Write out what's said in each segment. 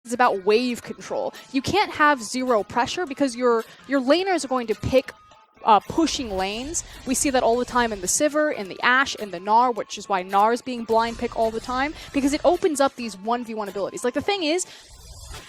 It's about wave control. You can't have zero pressure because your laners are going to pick pushing lanes. We see that all the time in the Sivir, in the Ashe, in the Gnar, which is why Gnar is being blind pick all the time, because it opens up these 1v1 abilities. Like, the thing is,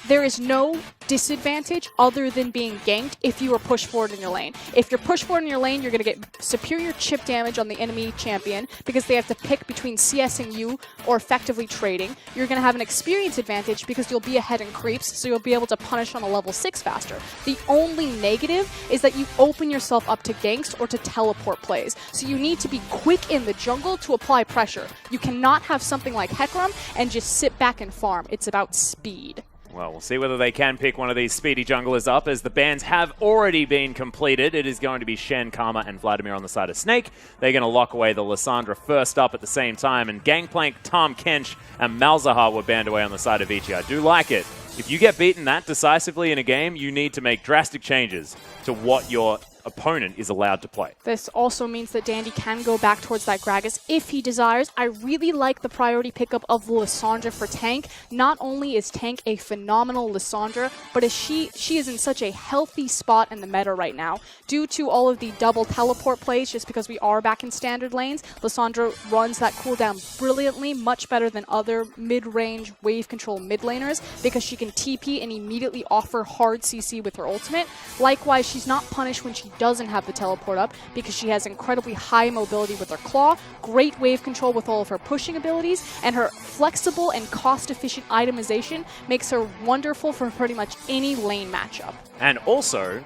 there is no disadvantage other than being ganked if you are pushed forward in your lane. If you're pushed forward in your lane, you're going to get superior chip damage on the enemy champion because they have to pick between CSing you or effectively trading. You're going to have an experience advantage because you'll be ahead in creeps, so you'll be able to punish on a level 6 faster. The only negative is that you open yourself up to ganks or to teleport plays. So you need to be quick in the jungle to apply pressure. You cannot have something like Hecarim and just sit back and farm. It's about speed. Well, we'll see whether they can pick one of these speedy junglers up, as the bans have already been completed. It is going to be Shen, Karma, and Vladimir on the side of Snake. They're going to lock away the Lissandra first up at the same time, and Gangplank, Tahm Kench, and Malzahar were banned away on the side of Vici. I do like it. If you get beaten that decisively in a game, you need to make drastic changes to what your opponent is allowed to play. This also means that Dandy can go back towards that Gragas if he desires. I really like the priority pickup of Lissandra for tank. Not only is tank a phenomenal Lissandra, but she is in such a healthy spot in the meta right now. Due to all of the double teleport plays, just because we are back in standard lanes, Lissandra runs that cooldown brilliantly, much better than other mid-range wave control mid laners, because she can TP and immediately offer hard CC with her ultimate. Likewise, she's not punished when she doesn't have the teleport up because she has incredibly high mobility with her claw, great wave control with all of her pushing abilities, and her flexible and cost-efficient itemization makes her wonderful for pretty much any lane matchup. And also,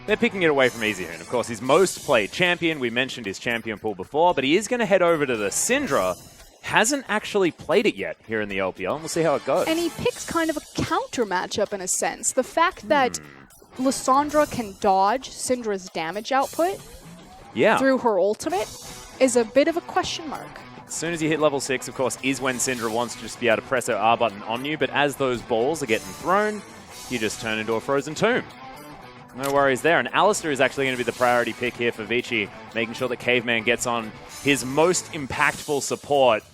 they're picking it away from EasyHoon. Of course, his most played champion. We mentioned his champion pool before, but he is going to head over to the Syndra. Hasn't actually played it yet here in the LPL, and we'll see how it goes. And he picks kind of a counter matchup in a sense. The fact that Lissandra can dodge Syndra's damage output through her ultimate is a bit of a question mark. As soon as you hit level 6, of course, is when Syndra wants to just be able to press her R button on you, but as those balls are getting thrown, you just turn into a frozen tomb. No worries there. And Alistair is actually going to be the priority pick here for Vici, making sure that Caveman gets on his most impactful support.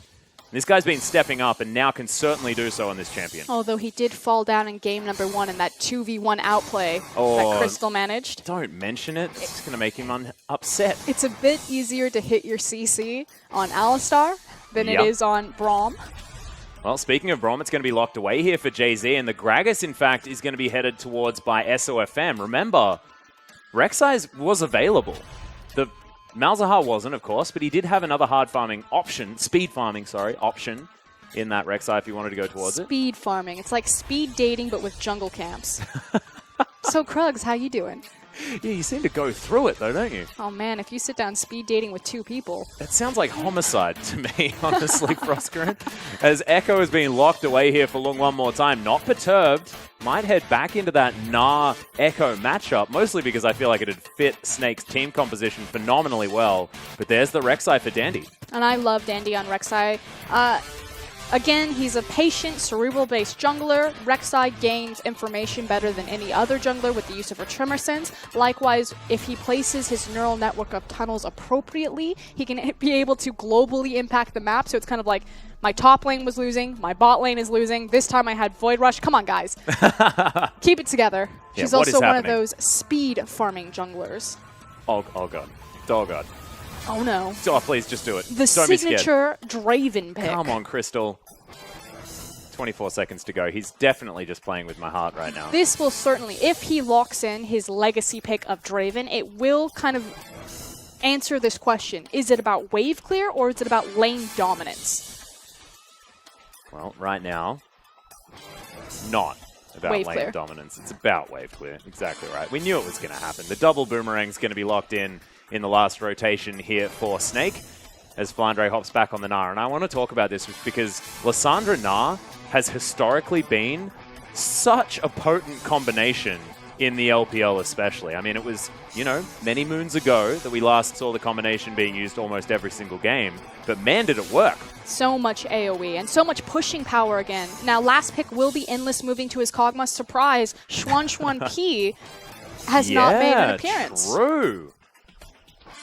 This guy's been stepping up and now can certainly do so on this champion. Although he did fall down in game number 1 in that 2v1 outplay that Crystal managed. Don't mention it. It's going to make him upset. It's a bit easier to hit your CC on Alistar than it is on Braum. Well, speaking of Braum, it's going to be locked away here for Jay-Z, and the Gragas, in fact, is going to be headed towards by SOFM. Remember, Rek'Sai was available. The Malzahar wasn't, of course, but he did have another hard farming option, option in that Rek'Sai if you wanted to go towards it. Speed farming. It's like speed dating, but with jungle camps. So, Krugs, how you doing? Yeah, you seem to go through it, though, don't you? Oh, man, if you sit down speed dating with 2 people. That sounds like homicide to me, honestly, Frostgren. As Echo has been locked away here for Lung one more time, not perturbed, might head back into that Gnar Echo matchup, mostly because I feel like it'd fit Snake's team composition phenomenally well. But there's the Rek'Sai for Dandy. And I love Dandy on Rek'Sai. Again, he's a patient, cerebral-based jungler. Rek'Sai gains information better than any other jungler with the use of her Tremor Sense. Likewise, if he places his neural network of tunnels appropriately, he can be able to globally impact the map. So it's kind of like, my top lane was losing, my bot lane is losing. This time I had Void Rush. Come on, guys. Keep it together. Yeah, She's also one of those speed farming junglers. Oh God. Oh God. Oh no. Oh, please, just do it. The signature Draven pick. Come on, Crystal. 24 seconds to go. He's definitely just playing with my heart right now. This will certainly, if he locks in his legacy pick of Draven, it will kind of answer this question. Is it about wave clear or is it about lane dominance? Well, right now, not about lane dominance. It's about wave clear. Exactly right. We knew it was going to happen. The double boomerang's going to be locked in the last rotation here for Snake as Flandre hops back on the Gnar. And I want to talk about this because Lissandra Gnar has historically been such a potent combination in the LPL especially. I mean, it was, many moons ago that we last saw the combination being used almost every single game. But man, did it work. So much AoE and so much pushing power again. Now, last pick will be Endless moving to his Kog'Maw. Surprise, Xuan P has not made an appearance. True.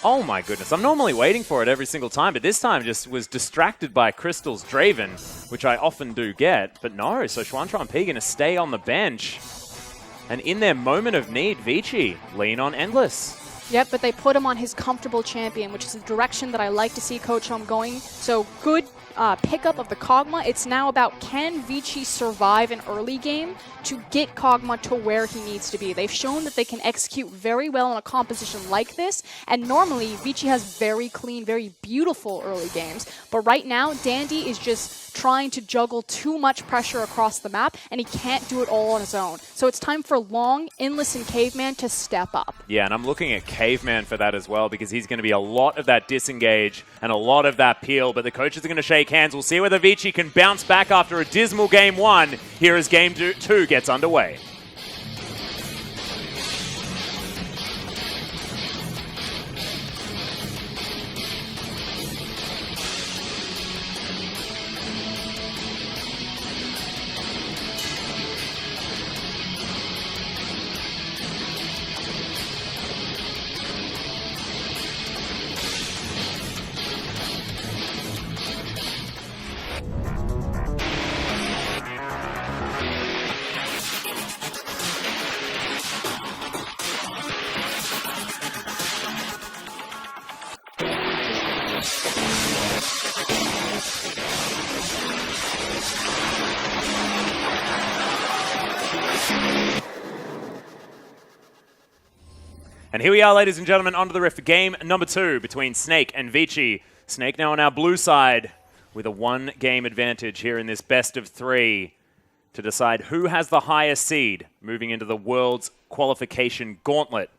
Oh my goodness, I'm normally waiting for it every single time, but this time just was distracted by Crystal's Draven, which I often do get. But no, so Xuantran P going to stay on the bench. And in their moment of need, Vici lean on Endless. Yep, but they put him on his comfortable champion, which is the direction that I like to see Coach Home going. So good pickup of the Kog'Maw. It's now about, can Vici survive an early game to get Kog'Maw to where he needs to be? They've shown that they can execute very well in a composition like this, and normally Vici has very clean, very beautiful early games. But right now, Dandy is just trying to juggle too much pressure across the map, and he can't do it all on his own. So it's time for Long, Endless, and Caveman to step up. Yeah, and I'm looking at Caveman for that as well, because he's going to be a lot of that disengage and a lot of that peel, but the coaches are going to shake hands. We'll see whether Vici can bounce back after a dismal game 1 here as game 2 gets underway. And here we are, ladies and gentlemen, onto the rift for game number 2 between Snake and Vici. Snake now on our blue side with a 1-game advantage here in this best of 3 to decide who has the highest seed moving into the World's Qualification Gauntlet.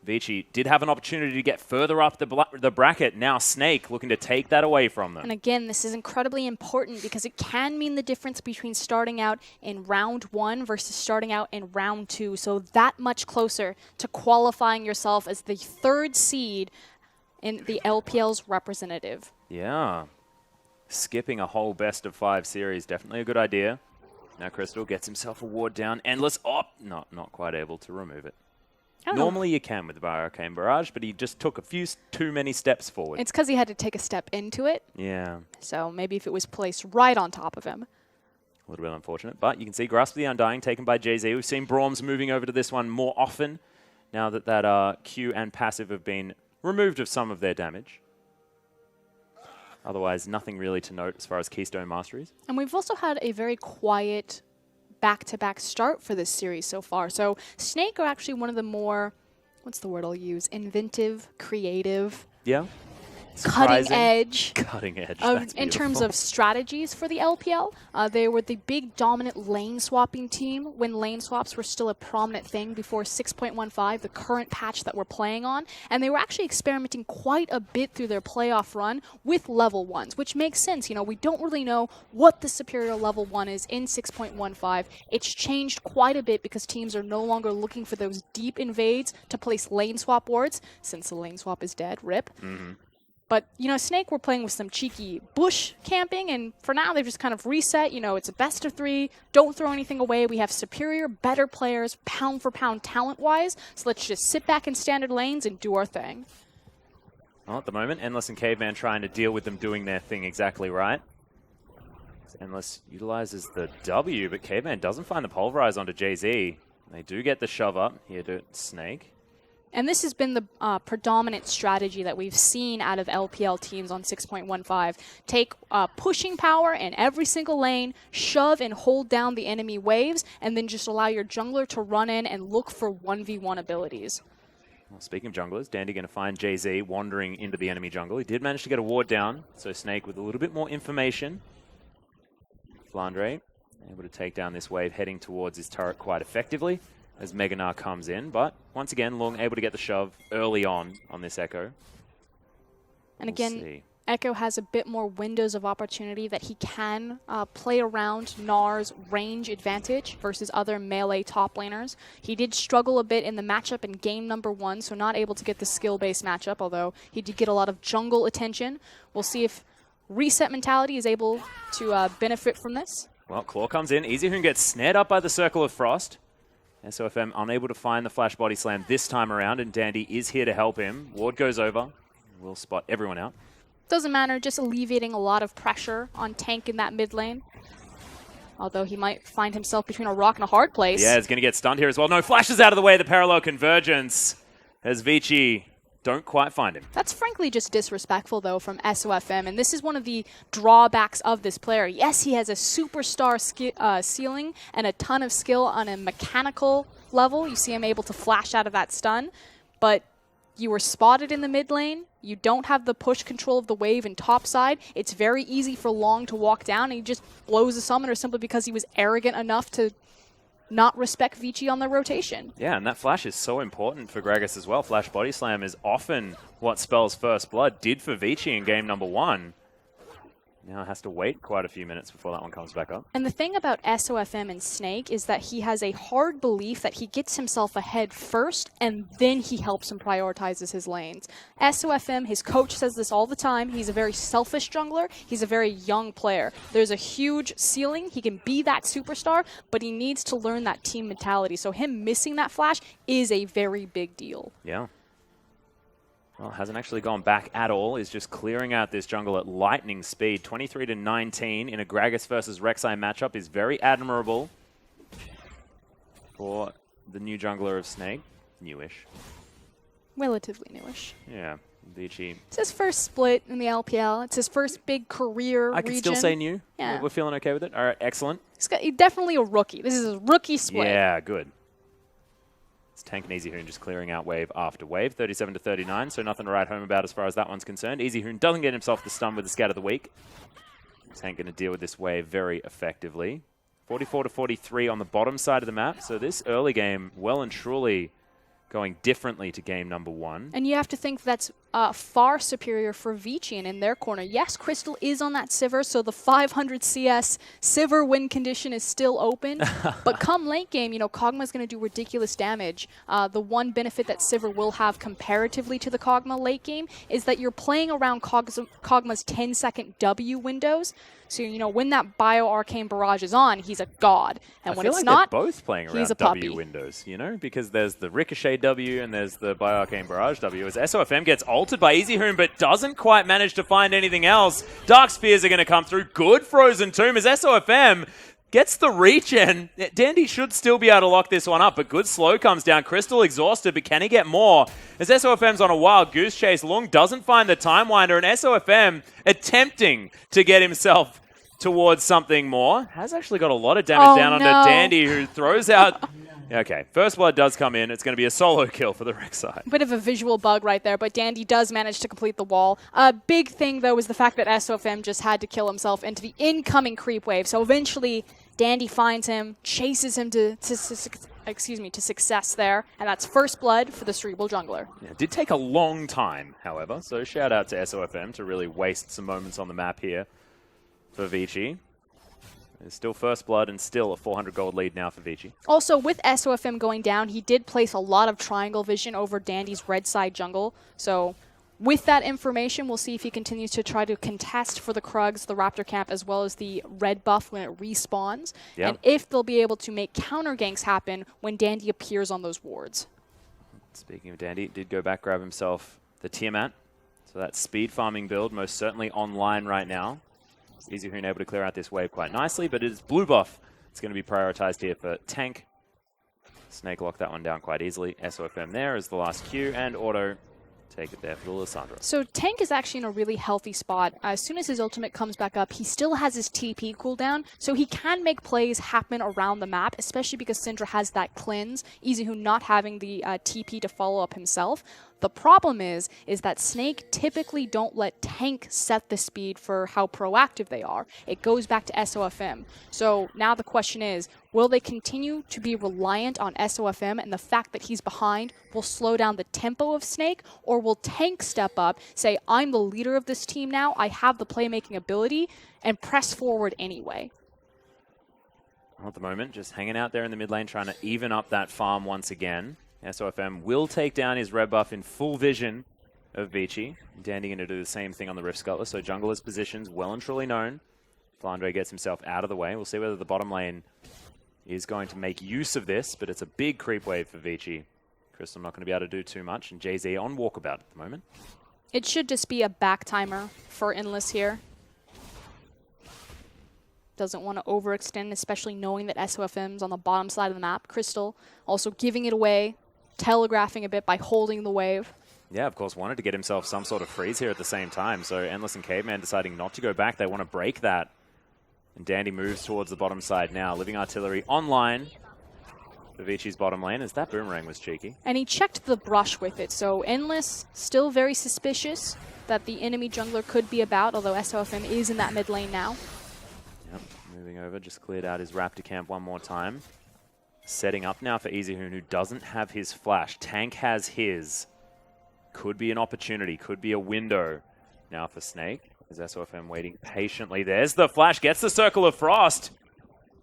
Vici did have an opportunity to get further up the bracket. Now Snake looking to take that away from them. And again, this is incredibly important because it can mean the difference between starting out in round 1 versus starting out in round 2. So that much closer to qualifying yourself as the 3rd seed in the LPL's representative. Yeah. Skipping a whole best of 5 series, definitely a good idea. Now Crystal gets himself a ward down. Endless, not quite able to remove it. Normally you can with the Arcane Barrage, but he just took too many steps forward. It's because he had to take a step into it. Yeah. So maybe if it was placed right on top of him. A little bit unfortunate, but you can see Grasp of the Undying taken by Jay-Z. We've seen Brahms moving over to this one more often now that Q and passive have been removed of some of their damage. Otherwise, nothing really to note as far as Keystone Masteries. And we've also had a very quiet back-to-back start for this series so far. So Snake are actually one of the more, what's the word I'll use, inventive, creative, yeah, cutting edge in terms of strategies for the LPL. They were the big dominant lane swapping team when lane swaps were still a prominent thing before 6.15, the current patch that we're playing on. And they were actually experimenting quite a bit through their playoff run with level 1s, which makes sense. You know, we don't really know what the superior level 1 is in 6.15. It's changed quite a bit because teams are no longer looking for those deep invades to place lane swap wards, since the lane swap is dead, rip. Mm-hmm. But, you know, Snake were playing with some cheeky bush camping, and for now they've just kind of reset. You know, it's a best of 3. Don't throw anything away. We have superior, better players, pound for pound, talent-wise. So let's just sit back in standard lanes and do our thing. Well, at the moment, Endless and Caveman trying to deal with them doing their thing exactly right. Endless utilizes the W, but Caveman doesn't find the Pulverize onto Jay-Z. They do get the shove up here to Snake. And this has been the predominant strategy that we've seen out of LPL teams on 6.15. Take pushing power in every single lane, shove and hold down the enemy waves, and then just allow your jungler to run in and look for 1v1 abilities. Well, speaking of junglers, Dandy going to find Jay-Z wandering into the enemy jungle. He did manage to get a ward down, so Snake with a little bit more information. Flandre able to take down this wave, heading towards his turret quite effectively as Meganar comes in. But once again, Long able to get the shove early on this Echo. And again, Echo has a bit more windows of opportunity that he can play around Gnar's range advantage versus other melee top laners. He did struggle a bit in the matchup in game number 1, so not able to get the skill-based matchup, although he did get a lot of jungle attention. We'll see if Reset Mentality is able to benefit from this. Well, Claw comes in. Easyhoon gets snared up by the Circle of Frost. SOFM unable to find the flash body slam this time around, and Dandy is here to help him. Ward goes over. We'll spot everyone out. Doesn't matter, just alleviating a lot of pressure on Tank in that mid lane. Although he might find himself between a rock and a hard place. Yeah, he's going to get stunned here as well. No, flashes out of the way, the parallel convergence, as Vici don't quite find him. That's frankly just disrespectful, though, from SOFM, and this is one of the drawbacks of this player. Yes, he has a superstar ceiling and a ton of skill on a mechanical level. You see him able to flash out of that stun, but you were spotted in the mid lane. You don't have the push control of the wave and top side. It's very easy for Long to walk down, and he just blows a summoner simply because he was arrogant enough to not respect Vici on the rotation. Yeah, and that flash is so important for Gragas as well. Flash body slam is often what spells First Blood did for Vici in game number 1. Now has to wait quite a few minutes before that one comes back up. And the thing about SOFM and Snake is that he has a hard belief that he gets himself ahead first, and then he helps and prioritizes his lanes. SOFM, his coach says this all the time, he's a very selfish jungler, he's a very young player. There's a huge ceiling, he can be that superstar, but he needs to learn that team mentality. So him missing that flash is a very big deal. Yeah. Well, hasn't actually gone back at all. Is just clearing out this jungle at lightning speed. 23-19 in a Gragas versus Rek'Sai matchup is very admirable for the new jungler of Snake. Newish. Relatively newish. Yeah, Vici. It's his first split in the LPL. It's his first big career I can still say new. Yeah. We're feeling okay with it. All right, excellent. He's definitely a rookie. This is a rookie split. Yeah, good. It's Tank and Easy Hoon just clearing out wave after wave. 37-39, so nothing to write home about as far as that one's concerned. Easy Hoon doesn't get himself the stun with the scat of the week. Tank going to deal with this wave very effectively. 44-43 on the bottom side of the map. So this early game, well and truly going differently to game number 1. And you have to think that's far superior for Vici and in their corner. Yes, Crystal is on that Sivir, so the 500 CS Sivir win condition is still open. But come late game, you know, Kog'Maw's going to do ridiculous damage. The one benefit that Sivir will have comparatively to the Kog'Maw late game is that you're playing around Kog'Maw's 10-second W windows. So, you know, when that Bio Arcane Barrage is on, he's a god. And when it's not, they're both playing around W windows, you know, because there's the Ricochet W and there's the Bio Arcane Barrage W. As SOFM gets ulted by Easy Hoon, but doesn't quite manage to find anything else. Dark Spheres are going to come through. Good Frozen Tomb as SOFM gets the regen. Dandy should still be able to lock this one up, but good slow comes down. Crystal exhausted, but can he get more? As SOFM's on a wild goose chase, Lung doesn't find the Time Winder, and SOFM attempting to get himself towards something more. Has actually got a lot of damage down onto Dandy, who throws out... Okay, First Blood does come in. It's going to be a solo kill for the Rek'Sai. Bit of a visual bug right there, but Dandy does manage to complete the wall. A big thing, though, is the fact that SOFM just had to kill himself into the incoming creep wave. So eventually, Dandy finds him, chases him to success there, and that's First Blood for the Cerebral Jungler. Yeah, it did take a long time, however, so shout out to SOFM to really waste some moments on the map here for Vici. There's still First Blood and still a 400 gold lead now for Vici. Also, with SOFM going down, he did place a lot of triangle vision over Dandy's red side jungle. So with that information, we'll see if he continues to try to contest for the Krugs, the Raptor camp, as well as the red buff when it respawns. Yep. And if they'll be able to make counter ganks happen when Dandy appears on those wards. Speaking of Dandy, did go back, grab himself the Tiamat. So that speed farming build most certainly online right now. Easy Hoon able to clear out this wave quite nicely, but it is blue buff. It's going to be prioritized here for Tank. Snake locked that one down quite easily. SOFM there is the last Q, and Auto take it there for the Lissandra. So Tank is actually in a really healthy spot. As soon as his ultimate comes back up, he still has his TP cooldown, so he can make plays happen around the map, especially because Syndra has that cleanse, Easy Hoon not having the TP to follow up himself. The problem is that Snake typically don't let Tank set the speed for how proactive they are. It goes back to SOFM. So now the question is, will they continue to be reliant on SOFM and the fact that he's behind will slow down the tempo of Snake, or will Tank step up, say, I'm the leader of this team now, I have the playmaking ability, and press forward anyway? At the moment, just hanging out there in the mid lane, trying to even up that farm once again. SOFM will take down his red buff in full vision of Vici. Dandy going to do the same thing on the Rift Scuttler, so jungler's positions well and truly known. Flandre gets himself out of the way. We'll see whether the bottom lane is going to make use of this, but it's a big creep wave for Vici. Crystal not going to be able to do too much, and Jay-Z on walkabout at the moment. It should just be a back timer for Endless here. Doesn't want to overextend, especially knowing that SOFM's on the bottom side of the map. Crystal also giving it away, telegraphing a bit by holding the wave. Yeah, of course, wanted to get himself some sort of freeze here at the same time. So Endless and Caveman deciding not to go back. They want to break that. And Dandy moves towards the bottom side now. Living Artillery online for Vici's bottom lane, as that boomerang was cheeky. And he checked the brush with it. So Endless still very suspicious that the enemy jungler could be about, although SOFM is in that mid lane now. Yep, moving over, just cleared out his Raptor camp one more time. Setting up now for EasyHoon, who doesn't have his flash. Tank has his. Could be an opportunity, could be a window. Now for Snake, is SOFM waiting patiently. There's the flash, gets the Circle of Frost.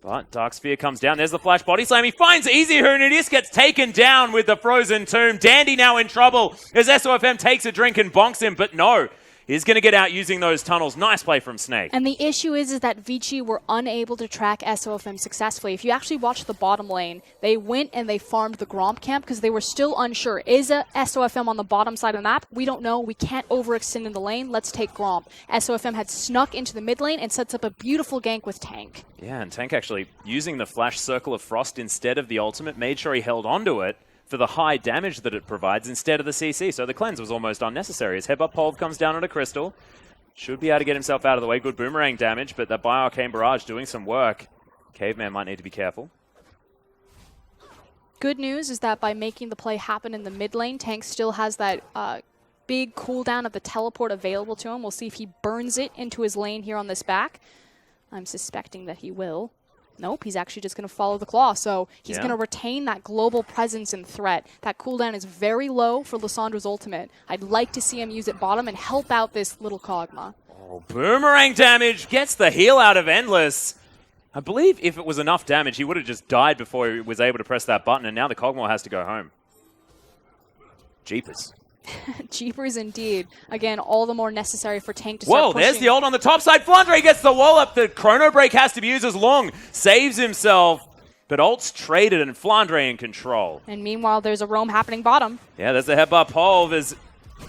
But Dark Sphere comes down, there's the flash body slam. He finds EasyHoon, and this gets taken down with the Frozen Tomb. Dandy now in trouble as SOFM takes a drink and bonks him, but no. He's going to get out using those tunnels. Nice play from Snake. And the issue is that Vici were unable to track SOFM successfully. If you actually watch the bottom lane, they went and they farmed the Gromp camp because they were still unsure. Is a SOFM on the bottom side of the map? We don't know. We can't overextend in the lane. Let's take Gromp. SOFM had snuck into the mid lane and sets up a beautiful gank with Tank. Yeah, and Tank actually using the flash Circle of Frost instead of the ultimate, made sure he held onto it for the high damage that it provides instead of the CC. So the cleanse was almost unnecessary. As Headbutt Pulve comes down on a Crystal. Should be able to get himself out of the way. Good boomerang damage, but that Bioarcane Barrage doing some work. Caveman might need to be careful. Good news is that by making the play happen in the mid lane, Tank still has that big cooldown of the teleport available to him. We'll see if he burns it into his lane here on this back. I'm suspecting that he will. Nope, he's actually just going to follow the claw. So he's going to retain that global presence and threat. That cooldown is very low for Lissandra's ultimate. I'd like to see him use it bottom and help out this little Kog'Maw. Oh, boomerang damage gets the heal out of Endless. I believe if it was enough damage, he would have just died before he was able to press that button, and now the Kog'Maw has to go home. Jeepers. Jeepers indeed. Again, all the more necessary for Tank to start pushing. There's the ult on the top side. Flandre gets the wall up. The chrono break has to be used as long. Saves himself. But ult's traded and Flandre in control. And meanwhile, there's a roam happening bottom. Yeah, there's the headbutt Pulve as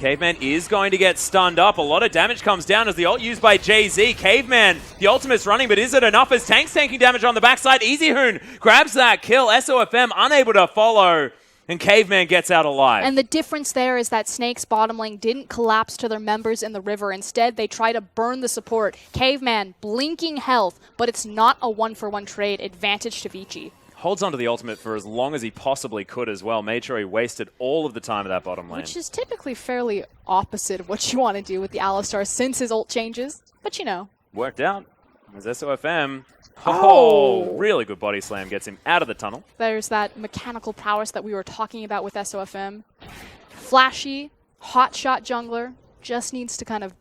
Caveman is going to get stunned up. A lot of damage comes down as the ult used by Jay-Z. Caveman, the ultimate's running, but is it enough as Tank's taking damage on the backside? EasyHoon grabs that kill. SOFM unable to follow. And Caveman gets out alive. And the difference there is that Snake's bottom lane didn't collapse to their members in the river. Instead, they try to burn the support. Caveman, blinking health, but it's not a one-for-one trade. Advantage to Vici. Holds onto the ultimate for as long as he possibly could as well. Made sure he wasted all of the time of that bottom lane. Which is typically fairly opposite of what you want to do with the Alistar since his ult changes. But you know. Worked out. As SOFM... Oh, really good body slam gets him out of the tunnel. There's that mechanical prowess that we were talking about with SOFM. Flashy, hotshot jungler, just needs to kind of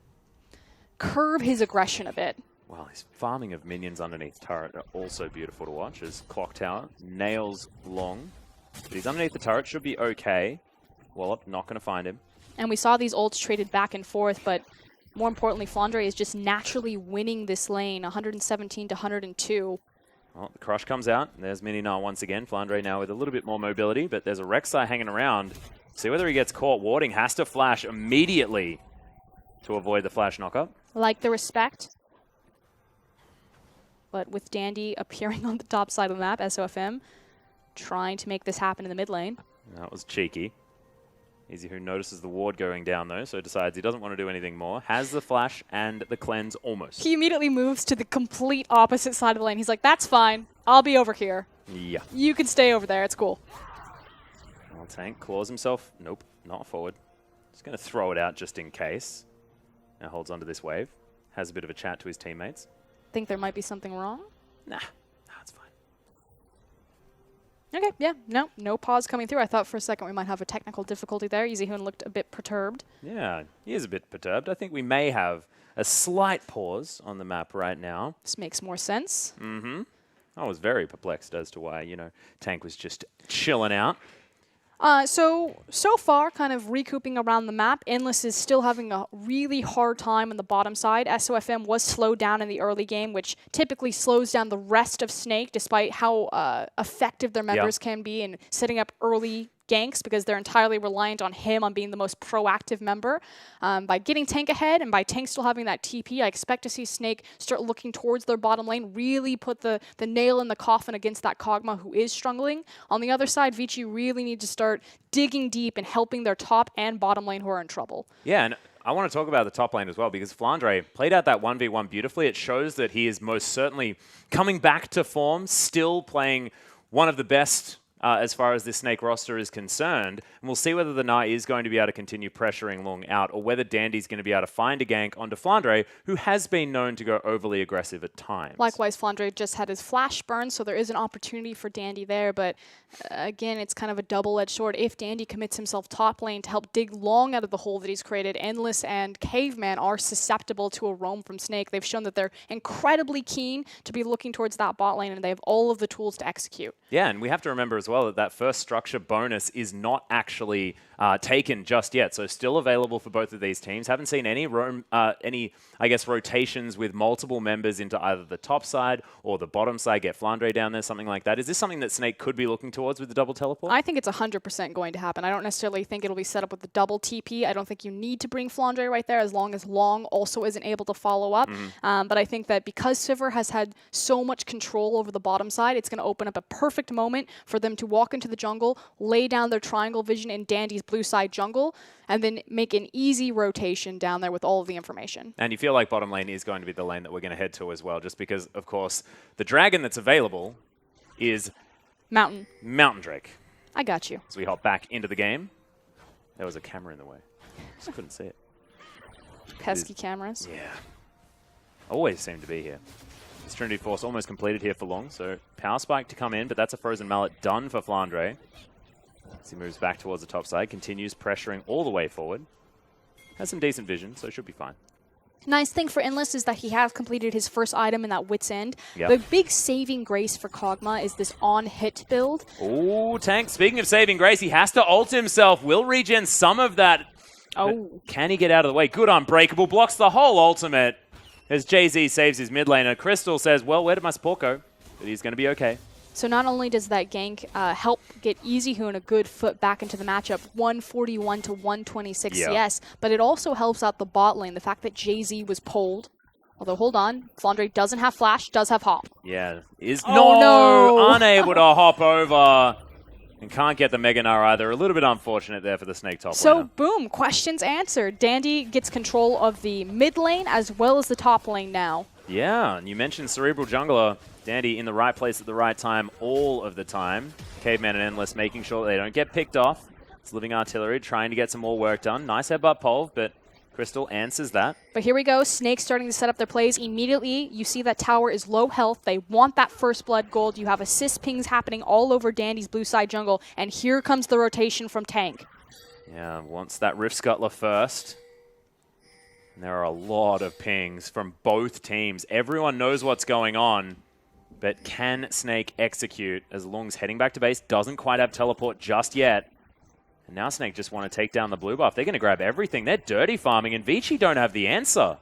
curb his aggression a bit. Well, his farming of minions underneath turret are also beautiful to watch as Clock Tower nails long. But he's underneath the turret, should be okay. Wallop, not going to find him. And we saw these ults traded back and forth, but more importantly, Flandre is just naturally winning this lane, 117 to 102. Well, the crush comes out. There's Mininar once again. Flandre now with a little bit more mobility, but there's a Rek'Sai hanging around. See whether he gets caught. Warding has to flash immediately to avoid the flash knockup. Like the respect. But with Dandy appearing on the top side of the map, SOFM trying to make this happen in the mid lane. That was cheeky. EasyHoon notices the ward going down, though, so decides he doesn't want to do anything more. Has the flash and the cleanse almost. He immediately moves to the complete opposite side of the lane. He's like, that's fine. I'll be over here. Yeah. You can stay over there. It's cool. Well, Tank claws himself. Nope, not forward. Just going to throw it out just in case. Now holds onto this wave. Has a bit of a chat to his teammates. Think there might be something wrong? Nah, it's fine. Okay, yeah, no pause coming through. I thought for a second we might have a technical difficulty there. EasyHoon looked a bit perturbed. Yeah, he is a bit perturbed. I think we may have a slight pause on the map right now. This makes more sense. Mm-hmm. I was very perplexed as to why, Tank was just chilling out. So far, kind of recouping around the map, Endless is still having a really hard time on the bottom side. SOFM was slowed down in the early game, which typically slows down the rest of Snake, despite how effective their members can be in setting up early ganks, because they're entirely reliant on him on being the most proactive member. By getting Tank ahead and by Tank still having that TP, I expect to see Snake start looking towards their bottom lane, really put the nail in the coffin against that Kog'Maw who is struggling. On the other side, Vici really need to start digging deep and helping their top and bottom lane who are in trouble. Yeah, and I want to talk about the top lane as well, because Flandre played out that 1v1 beautifully. It shows that he is most certainly coming back to form, still playing one of the best as far as this Snake roster is concerned. And we'll see whether the Knight is going to be able to continue pressuring Lung out, or whether Dandy's going to be able to find a gank onto Flandre, who has been known to go overly aggressive at times. Likewise, Flandre just had his flash burn, so there is an opportunity for Dandy there, but again, it's kind of a double-edged sword. If Dandy commits himself top lane to help dig Long out of the hole that he's created, Endless and Caveman are susceptible to a roam from Snake. They've shown that they're incredibly keen to be looking towards that bot lane, and they have all of the tools to execute. Yeah, and we have to remember as well that that first structure bonus is not actually taken just yet, so still available for both of these teams. Haven't seen any I guess, rotations with multiple members into either the top side or the bottom side, get Flandre down there, something like that. Is this something that Snake could be looking towards with the double teleport? I think it's 100% going to happen. I don't necessarily think it'll be set up with the double TP. I don't think you need to bring Flandre right there, as long as Long also isn't able to follow up. But I think that because Sivir has had so much control over the bottom side, it's going to open up a perfect moment for them to walk into the jungle, lay down their triangle vision in Dandy's blue side jungle, and then make an easy rotation down there with all of the information. And you feel like bottom lane is going to be the lane that we're going to head to as well, just because, of course, the dragon that's available is Mountain Drake. I got you. So we hop back into the game. There was a camera in the way. Just couldn't see it. Pesky cameras. Yeah. Always seem to be here. This Trinity Force almost completed here for Long, so Power Spike to come in, but that's a Frozen Mallet done for Flandre. As he moves back towards the top side, continues pressuring all the way forward. Has some decent vision, so should be fine. Nice thing for Endless is that he has completed his first item in that Wit's End. The big saving grace for Kog'Maw is this on-hit build. Oh, Tank, speaking of saving grace, he has to ult himself. Will regen some of that. Oh. Can he get out of the way? Good Unbreakable. Blocks the whole ultimate as Jay-Z saves his mid laner. Crystal says, well, where did my support go? But he's going to be okay. So not only does that gank help get easyHoon a good foot back into the matchup, 141 to 126 CS, but it also helps out the bot lane, the fact that Jay-Z was pulled. Although, hold on, Flandre doesn't have flash, does have hop. Yeah, is no! Unable to hop over. And can't get the Mega Gnar either. A little bit unfortunate there for the Snake top So, laner. Boom, questions answered. Dandy gets control of the mid lane as well as the top lane now. Yeah, and you mentioned Cerebral Jungler. Dandy in the right place at the right time all of the time. Caveman and Endless making sure they don't get picked off. It's Living Artillery trying to get some more work done. Nice headbutt Pulve, but Crystal answers that. But here we go. Snake starting to set up their plays. Immediately, you see that tower is low health. They want that first blood gold. You have assist pings happening all over Dandy's blue side jungle. And here comes the rotation from Tank. Yeah, wants that Rift Scuttler first. And there are a lot of pings from both teams. Everyone knows what's going on. But can Snake execute as Lung's heading back to base? Doesn't quite have teleport just yet. And now Snake just want to take down the blue buff. They're going to grab everything. They're dirty farming, and Vici don't have the answer.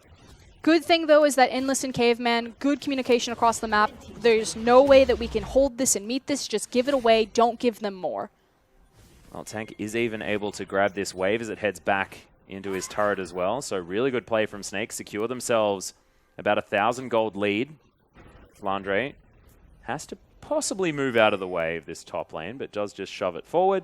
Good thing, though, is that Endless and Caveman, good communication across the map. There's no way that we can hold this and meet this. Just give it away. Don't give them more. Well, Tank is even able to grab this wave as it heads back into his turret as well. So really good play from Snake. Secure themselves about 1,000 gold lead. Flandre has to possibly move out of the way of this top lane, but does just shove it forward.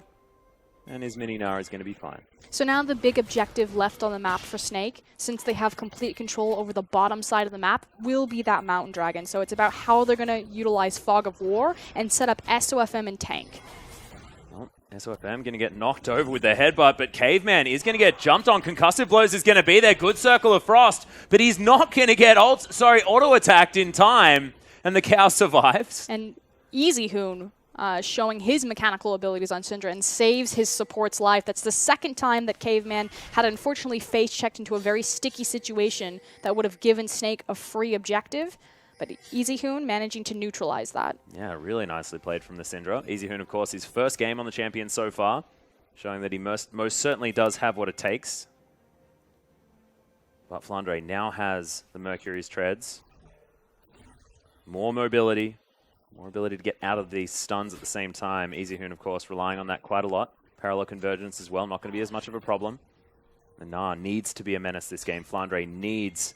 And his mini Gnar is going to be fine. So now the big objective left on the map for Snake, since they have complete control over the bottom side of the map, will be that Mountain Dragon. So it's about how they're going to utilize Fog of War and set up SOFM and Tank. Well, SOFM going to get knocked over with their headbutt, but Caveman is going to get jumped on. Concussive Blows is going to be there. Good Circle of Frost, but he's not going to get auto-attacked in time, and the cow survives. And easyHoon showing his mechanical abilities on Syndra and saves his support's life. That's the second time that Caveman had unfortunately face-checked into a very sticky situation that would have given Snake a free objective. But easyHoon managing to neutralize that. Yeah, really nicely played from the Syndra. easyHoon, of course, his first game on the champion so far. showing that he most certainly does have what it takes. But Flandre now has the Mercury's treads. More mobility. More ability to get out of these stuns at the same time. easyhoon, of course, relying on that quite a lot. Parallel convergence as well, not going to be as much of a problem. And Gnar needs to be a menace this game. Flandre needs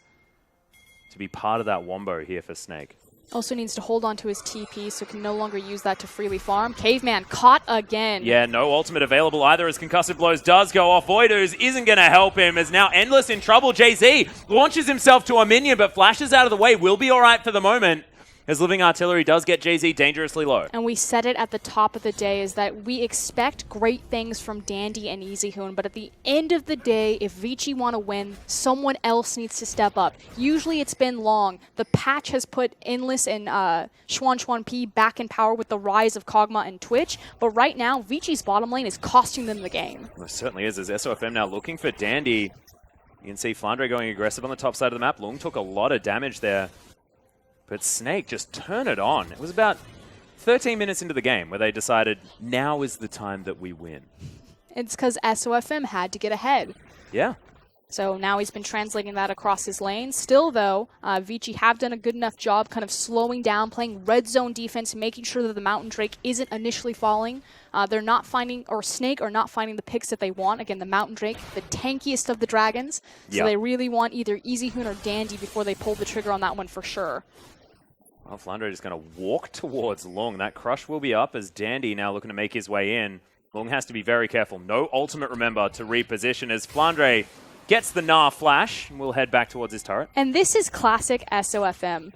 to be part of that wombo here for Snake. Also needs to hold on to his TP so can no longer use that to freely farm. Caveman caught again. Yeah, no ultimate available either as Concussive Blows does go off. Voidooz isn't going to help him as now Endless in trouble. Jay-Z launches himself to a minion but flashes out of the way. Will be all right for the moment as Living Artillery does get Jay-Z dangerously low. And we said it at the top of the day is that we expect great things from Dandy and easyhoon, but at the end of the day, if Vici want to win, someone else needs to step up. Usually it's been long. The patch has put Endless and Xuan P back in power with the rise of Kog'Maw and Twitch, but right now, Vici's bottom lane is costing them the game. Well, it certainly is, as SOFM now looking for Dandy. You can see Flandre going aggressive on the top side of the map. Lung took a lot of damage there. But Snake just turn it on. It was about 13 minutes into the game where they decided, now is the time that we win. It's because SOFM had to get ahead. Yeah. So now he's been translating that across his lane. Still, though, Vici have done a good enough job kind of slowing down, playing red zone defense, making sure that the Mountain Drake isn't initially falling. They're not finding, or Snake are not finding the picks that they want. Again, the Mountain Drake, the tankiest of the dragons. So they really want either easyhoon or Dandy before they pull the trigger on that one for sure. Well, Flandre is going to walk towards Lung. That crush will be up as Dandy now looking to make his way in. Lung has to be very careful. No ultimate, remember, to reposition as Flandre gets the Gnar flash and will head back towards his turret. And this is classic SOFM.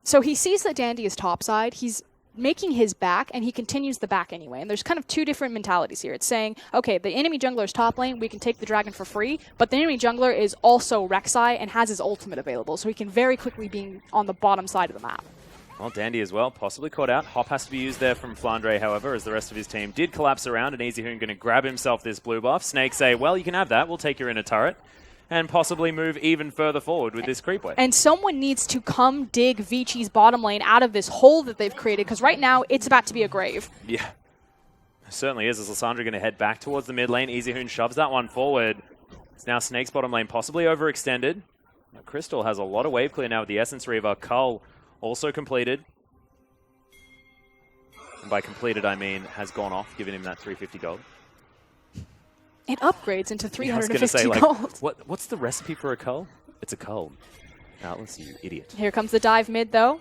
So he sees that Dandy is topside. He's making his back, and he continues the back anyway. And there's kind of two different mentalities here. It's saying, okay, the enemy jungler is top lane, we can take the dragon for free, but the enemy jungler is also Rek'Sai and has his ultimate available, so he can very quickly be on the bottom side of the map. Well, Dandy as well, possibly caught out. Hop has to be used there from Flandre, however, as the rest of his team did collapse around, and easyhoon going to grab himself this blue buff. Snake say, well, you can have that, we'll take your inner turret, and possibly move even further forward with this creep wave. And someone needs to come dig Vici's bottom lane out of this hole that they've created, because right now, it's about to be a grave. Yeah, it certainly is, as Lissandra going to head back towards the mid lane. easyhoon shoves that one forward. It's now Snake's bottom lane, possibly overextended. Now, Crystal has a lot of wave clear now with the Essence Reaver. Cull also completed. And by completed, I mean has gone off, giving him that 350 gold. It upgrades into 350 say, gold. What's the recipe for a cull? It's a cull. Atlas, you idiot. Here comes the dive mid, though.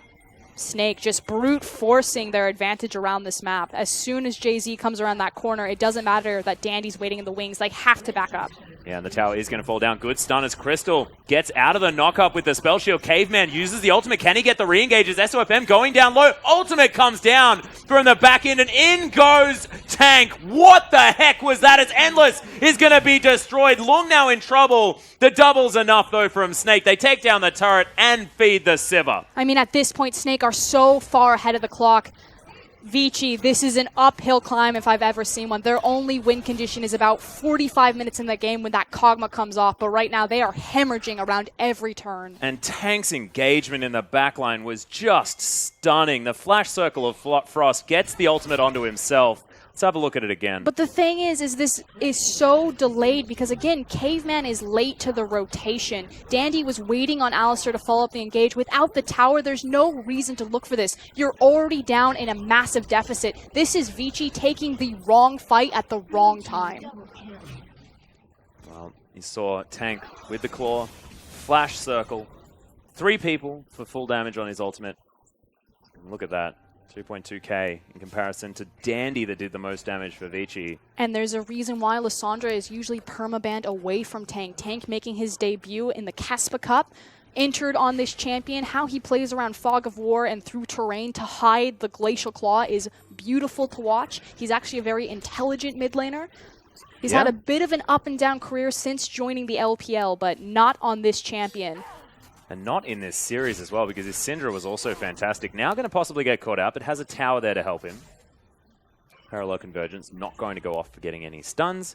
Snake just brute forcing their advantage around this map. As soon as Jay-Z comes around that corner, it doesn't matter that Dandy's waiting in the wings. They have to back up. Yeah, and the tower is going to fall down. Good stun as Crystal gets out of the knock-up with the spell shield. Caveman uses the ultimate. Can he get the re-engages? SOFM going down low. Ultimate comes down from the back end, and in goes Tank. What the heck was that? As Endless is going to be destroyed. Lung now in trouble. The double's enough, though, from Snake. They take down the turret and feed the Sivir. I mean, at this point, Snake are so far ahead of the clock. Vici, this is an uphill climb if I've ever seen one. Their only win condition is about 45 minutes in the game when that Kog'Maw comes off, but right now they are hemorrhaging around every turn. And Tank's engagement in the backline was just stunning. The flash circle of Frost gets the ultimate onto himself. Let's have a look at it again. But the thing is this is so delayed because, again, Caveman is late to the rotation. Dandy was waiting on Alistar to follow up the engage. Without the tower, there's no reason to look for this. You're already down in a massive deficit. This is Vici taking the wrong fight at the wrong time. Well, you saw Tank with the claw, flash circle, 3 people for full damage on his ultimate. And look at that. 2.2k in comparison to Dandy that did the most damage for Vici. And there's a reason why Lissandra is usually permabanned away from Tank. Tank making his debut in the Caspa Cup, entered on this champion. How he plays around Fog of War and through terrain to hide the Glacial Claw is beautiful to watch. He's actually a very intelligent mid laner. He's had a bit of an up and down career since joining the LPL, but not on this champion. And not in this series as well, because his Syndra was also fantastic. Now going to possibly get caught out, but has a tower there to help him. Parallel convergence, not going to go off for getting any stuns.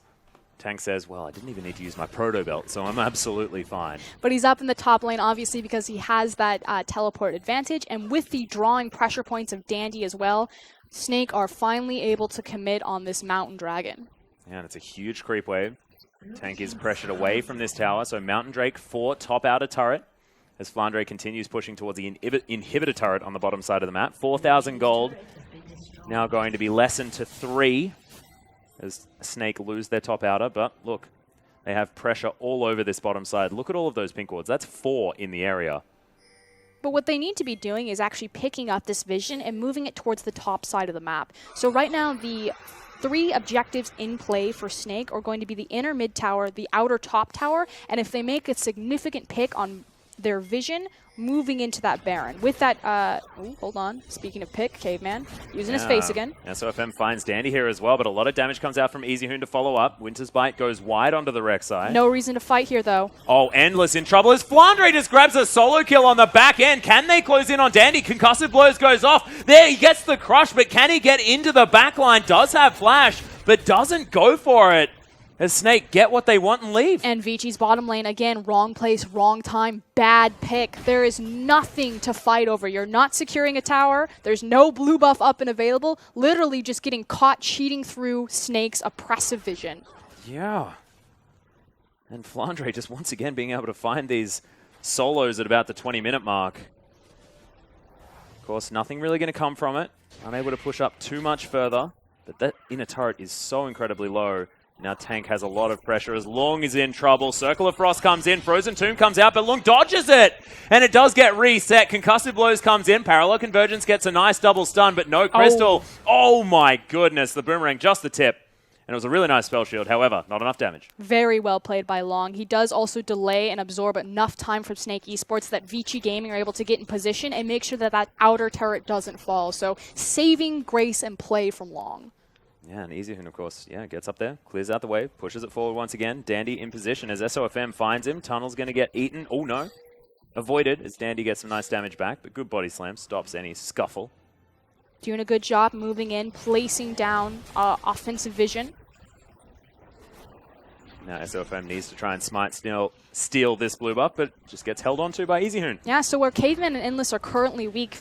Tank says, well, I didn't even need to use my proto belt, so I'm absolutely fine. But he's up in the top lane, obviously, because he has that teleport advantage. And with the drawing pressure points of Dandy as well, Snake are finally able to commit on this Mountain Dragon. Yeah, and it's a huge creep wave. Tank is pressured away from this tower, so Mountain Drake for top outer turret as Flandre continues pushing towards the inhibitor turret on the bottom side of the map. 4,000 gold now going to be lessened to 3 as Snake lose their top outer, but look, they have pressure all over this bottom side. Look at all of those pink wards. That's 4 in the area. But what they need to be doing is actually picking up this vision and moving it towards the top side of the map. So right now, the 3 objectives in play for Snake are going to be the inner mid tower, the outer top tower, and if they make a significant pick on their vision, moving into that Baron. With that, hold on. Speaking of pick, Caveman, using his face again. SOFM finds Dandy here as well, but a lot of damage comes out from easyhoon to follow up. Winter's Bite goes wide onto the Rek'Sai. No reason to fight here, though. Oh, Endless in trouble as Flandre just grabs a solo kill on the back end. Can they close in on Dandy? Concussive Blows goes off. There, he gets the crush, but can he get into the back line? Does have flash, but doesn't go for it. As Snake get what they want and leave. And Vici's bottom lane, again, wrong place, wrong time, bad pick. There is nothing to fight over. You're not securing a tower. There's no blue buff up and available. Literally just getting caught cheating through Snake's oppressive vision. Yeah. And Flandre just once again being able to find these solos at about the 20-minute mark. Of course, nothing really going to come from it. Unable to push up too much further. But that inner turret is so incredibly low. Now Tank has a lot of pressure as Lung is in trouble. Circle of Frost comes in. Frozen Tomb comes out, but Lung dodges it. And it does get reset. Concussive Blows comes in. Parallel Convergence gets a nice double stun, but no Crystal. Oh my goodness. The Boomerang, just the tip. And it was a really nice spell shield. However, not enough damage. Very well played by Long. He does also delay and absorb enough time from Snake Esports that Vici Gaming are able to get in position and make sure that that outer turret doesn't fall. So saving grace and play from Long. Yeah, and easyhoon, of course, gets up there, clears out the wave, pushes it forward once again. Dandy in position as SOFM finds him. Tunnel's going to get eaten. Oh, no. Avoided as Dandy gets some nice damage back, but good body slam stops any scuffle. Doing a good job moving in, placing down offensive vision. Now SOFM needs to try and smite steal this blue buff, but just gets held onto by easyhoon. Yeah, so where Caveman and Endless are currently weak,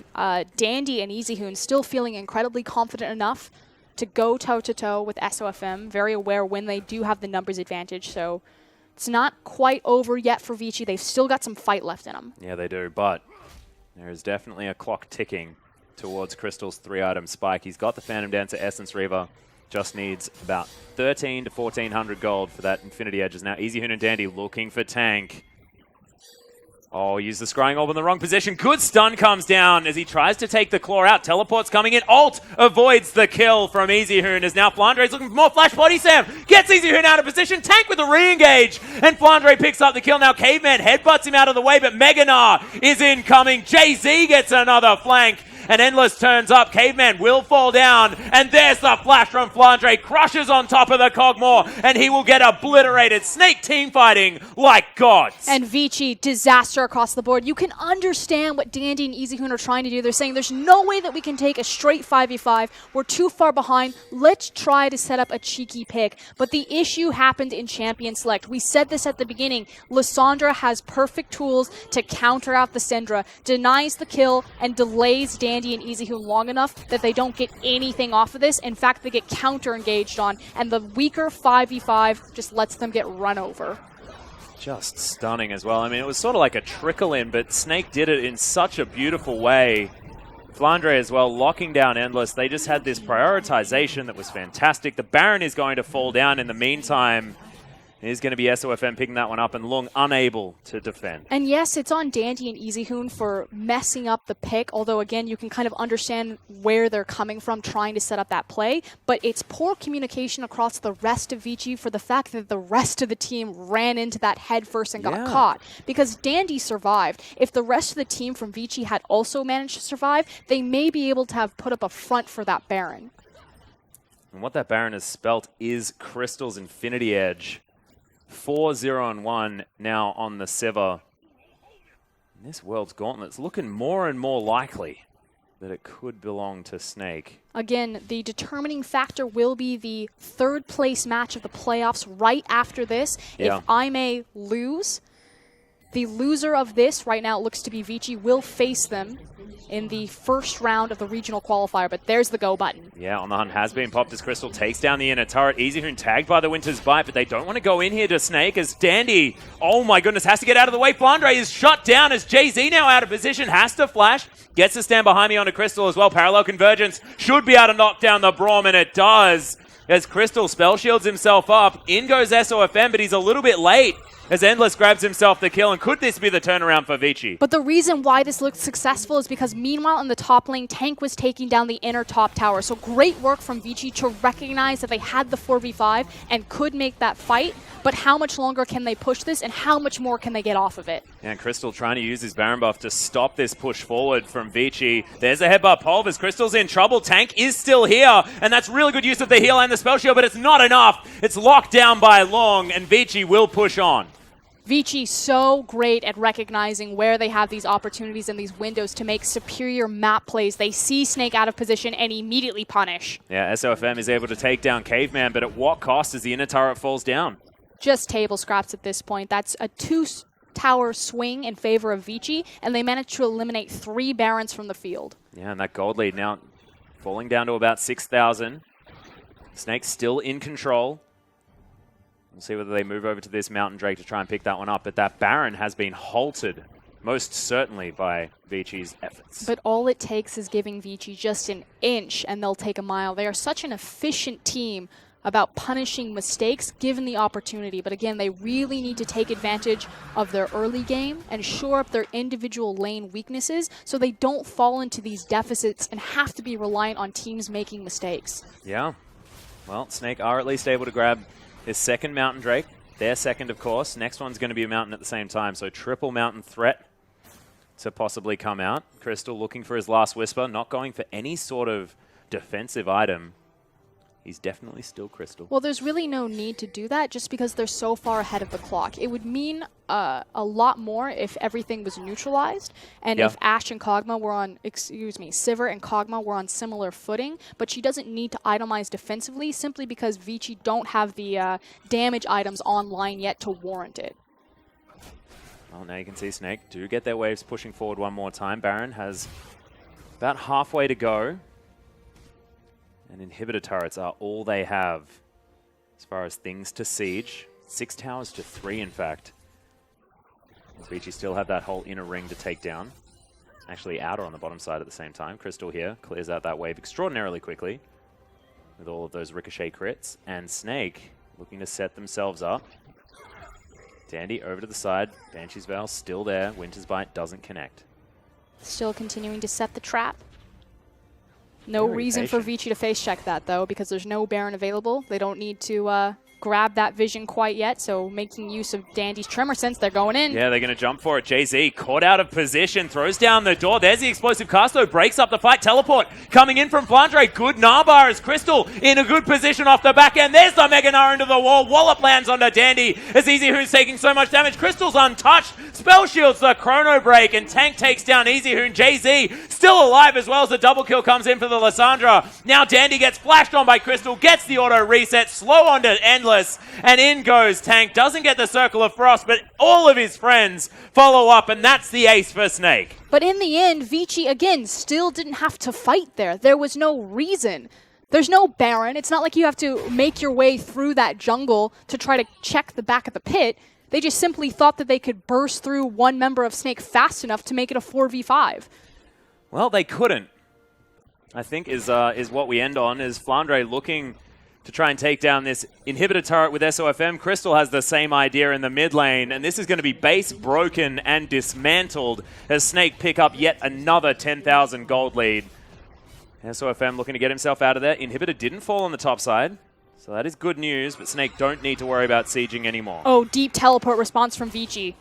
Dandy and easyhoon still feeling incredibly confident enough to go toe-to-toe with SOFM, very aware when they do have the numbers advantage, so it's not quite over yet for Vici. They've still got some fight left in them. Yeah, they do, but there is definitely a clock ticking towards Crystal's 3-item spike. He's got the Phantom Dancer Essence Reaver, just needs about 1,300 to 1,400 gold for that Infinity Edges. Now easyhoon and Dandy looking for Tank. Oh, use the Scrying Orb in the wrong position. Good stun comes down as he tries to take the claw out. Teleport's coming in. Ult avoids the kill from easyhoon as now Flandre's looking for more flash body slam. Gets easyhoon out of position. Tank with a re-engage. And Flandre picks up the kill. Now Caveman headbutts him out of the way, but Meganar is incoming. Jay-Z gets another flank. And Endless turns up. Caveman will fall down. And there's the flash from Flandre. Crushes on top of the Cogmore. And he will get obliterated. Snake team fighting like gods. And Vici, disaster across the board. You can understand what Dandy and easyhoon are trying to do. They're saying there's no way that we can take a straight 5v5. We're too far behind. Let's try to set up a cheeky pick. But the issue happened in Champion Select. We said this at the beginning. Lissandra has perfect tools to counter out the Syndra. Denies the kill and delays Dandy and easyhoon long enough that they don't get anything off of this. In fact, they get counter-engaged on, and the weaker 5v5 just lets them get run over. Just stunning as well. I mean, it was sort of like a trickle in, but Snake did it in such a beautiful way. Flandre as well, locking down Endless. They just had this prioritization that was fantastic. The Baron is going to fall down in the meantime. It is going to be SOFM picking that one up and Lung unable to defend. And yes, it's on Dandy and easyhoon for messing up the pick, although again, you can kind of understand where they're coming from trying to set up that play, but it's poor communication across the rest of Vici for the fact that the rest of the team ran into that head first and got caught. Because Dandy survived. If the rest of the team from Vici had also managed to survive, they may be able to have put up a front for that Baron. And what that Baron has spelt is Crystal's Infinity Edge. 4-0-1 now on the Sivir. This World's Gauntlet's looking more and more likely that it could belong to Snake. Again, the determining factor will be the third place match of the playoffs right after this. If I may lose, The loser of this, right now it looks to be Vici, will face them in the first round of the regional qualifier, but there's the go button. Yeah, on the hunt has been popped as Crystal takes down the inner turret. easyhoon tagged by the Winter's Bite, but they don't want to go in here to Snake as Dandy, oh my goodness, has to get out of the way. Flandre is shut down as Jay-Z now out of position, has to flash, gets to stand behind me onto Crystal as well. Parallel convergence should be able to knock down the Braum, and it does. As Crystal spell shields himself up, in goes SOFM, but he's a little bit late as Endless grabs himself the kill. And could this be the turnaround for Vici? But the reason why this looked successful is because meanwhile in the top lane, Tank was taking down the inner top tower. So great work from Vici to recognize that they had the 4v5 and could make that fight. But how much longer can they push this, and how much more can they get off of it? Yeah, Crystal trying to use his Baron buff to stop this push forward from Vici. There's a headbutt Pulvers. Crystal's in trouble. Tank is still here, and that's really good use of the heal and the spell shield, but it's not enough. It's locked down by Long, and Vici will push on. Vici so great at recognizing where they have these opportunities and these windows to make superior map plays. They see Snake out of position and immediately punish. Yeah, SOFM is able to take down Caveman, but at what cost as the inner turret falls down? Just table scraps at this point. That's a 2-tower swing in favor of Vici, and they managed to eliminate 3 Barons from the field. Yeah, and that gold lead now falling down to about 6,000. Snake still in control. We'll see whether they move over to this Mountain Drake to try and pick that one up. But that Baron has been halted, most certainly, by Vici's efforts. But all it takes is giving Vici just an inch, and they'll take a mile. They are such an efficient team about punishing mistakes given the opportunity. But again, they really need to take advantage of their early game and shore up their individual lane weaknesses so they don't fall into these deficits and have to be reliant on teams making mistakes. Yeah. Well, Snake are at least able to grab his second Mountain Drake. Their second, of course. Next one's going to be a Mountain at the same time. So triple Mountain threat to possibly come out. Crystal looking for his last Whisper, not going for any sort of defensive item. He's definitely still Crystal. Well, there's really no need to do that just because they're so far ahead of the clock. It would mean a lot more if everything was neutralized and if Ashe and Kog'Maw were on, Sivir and Kog'Maw were on similar footing, but she doesn't need to itemize defensively simply because Vici don't have the damage items online yet to warrant it. Well, now you can see Snake do get their waves pushing forward one more time. Baron has about halfway to go. And inhibitor turrets are all they have as far as things to siege. 6 towers to 3, in fact. Vici still have that whole inner ring to take down. Actually, outer on the bottom side at the same time. Crystal here clears out that wave extraordinarily quickly with all of those ricochet crits. And Snake looking to set themselves up. Dandy over to the side. Banshee's Veil still there. Winter's Bite doesn't connect. Still continuing to set the trap. No Very reason patient for Vici to face check that, though, because there's no Baron available. They don't need to grab that vision quite yet, so making use of Dandy's Tremor Sense, they're going in. Yeah, they're going to jump for it. Jay-Z caught out of position, throws down the door. There's the explosive cast, though, breaks up the fight. Teleport coming in from Flandre. Good Nahbar as Crystal in a good position off the back end. There's the Mega Gnar into the wall. Wallop lands onto Dandy as easyhoon's taking so much damage. Crystal's untouched. Spell shields the Chrono Break, and Tank takes down easyhoon. Jay-Z still alive as well as the double kill comes in for the Lissandra. Now Dandy gets flashed on by Crystal, gets the auto reset, slow onto Endless, and in goes Tank. Doesn't get the Circle of Frost, but all of his friends follow up, and that's the ace for Snake. But in the end, Vici, again, still didn't have to fight there. There was no reason. There's no Baron. It's not like you have to make your way through that jungle to try to check the back of the pit. They just simply thought that they could burst through one member of Snake fast enough to make it a 4v5. Well, they couldn't, I think, is what we end on, is Flandre looking to try and take down this inhibitor turret with SOFM. Crystal has the same idea in the mid lane, and this is going to be base broken and dismantled as Snake pick up yet another 10,000 gold lead. SOFM looking to get himself out of there. Inhibitor didn't fall on the top side, so that is good news, but Snake don't need to worry about sieging anymore. Oh, deep teleport response from Vici.